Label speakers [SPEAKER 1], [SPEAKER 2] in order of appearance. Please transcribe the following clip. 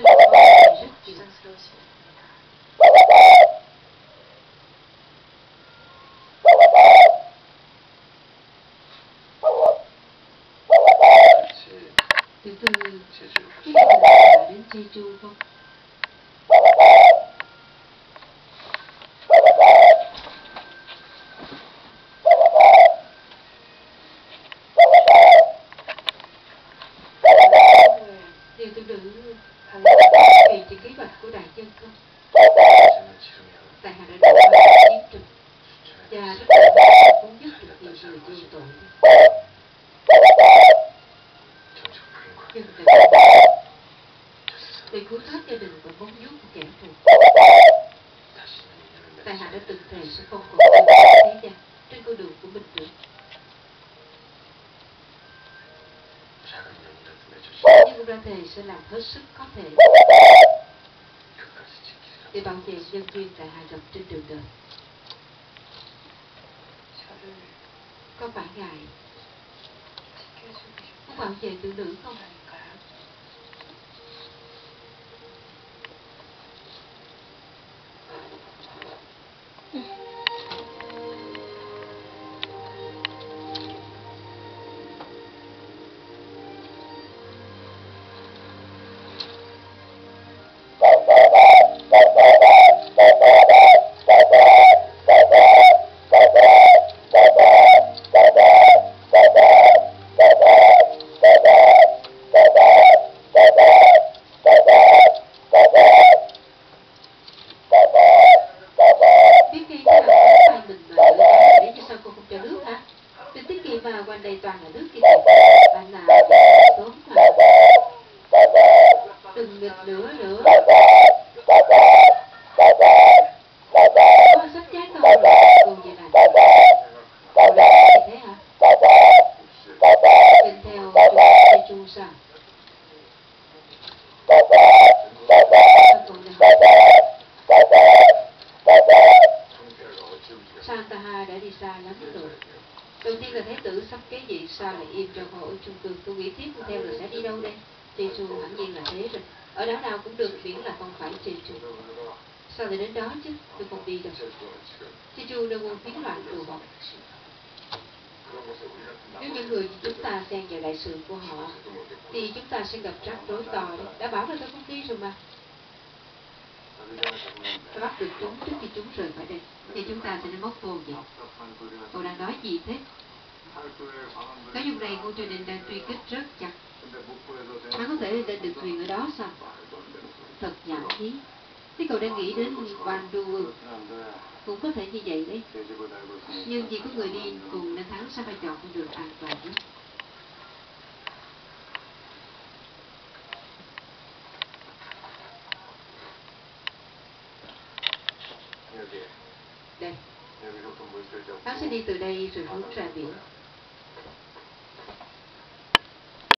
[SPEAKER 1] rất nhiều. Từ từ, cái này là đến Jeju không? Điều tương tự về trên kế hoạch của đại dân không? Tại hạ đã được qua chiến trường và rất là cũng giúp được nhiều người vô tội. Nhưng để cứu thoát gia đình và mong vuốt của kẻ thù, tại hạ đã từng thề sẽ không còn thế gian trên con đường của mình nữa. Nhưng cũng đã thề sẽ làm hết sức có thể để bảo vệ nhân viên tại hạ gặp trên đường đời. Có phải ngài muốn bảo vệ phụ nữ không? Đây toàn là nước kia bạn nào tốt mà đừng nghịch nữa có sắp chết con rồi cô vậy này cô làm gì thế hả? Nhìn theo chu sao Santaha đã đi xa lắm rồi. Đầu tiên là thái tử sắp kế vị, sao lại im cho họ ở chung cư? Tôi nghĩ tiếp theo là sẽ đi đâu đây? Jeju hẳn nhiên là thế rồi. Ở đảo nào cũng được miễn là không phải Jeju. Sao lại đến đó chứ? Tôi không đi đâu. Jeju đang buôn tiếng loạn tù họ. Nếu những người chúng ta xen vào đại sự của họ thì chúng ta sẽ gặp rắc rối to đấy. Đã bảo là tôi không đi rồi mà. Tôi bắt được chúng trước khi chúng rời khỏi đây thì chúng ta sẽ đến mốc vô vậy. Cậu đang nói gì thế? Cái vùng này ngô Triều Đình đang truy kích rất chặt. Hắn có thể lên được thuyền ở đó sao? Thật nhảm nhí. Thế cậu đang nghĩ đến Wandu cũng có thể như vậy đấy. Nhưng chỉ có người đi cùng nên hắn sẽ phải chọn con đường an toàn nhất. Đây. Hắn sẽ đi từ đây rồi hướng ra biển.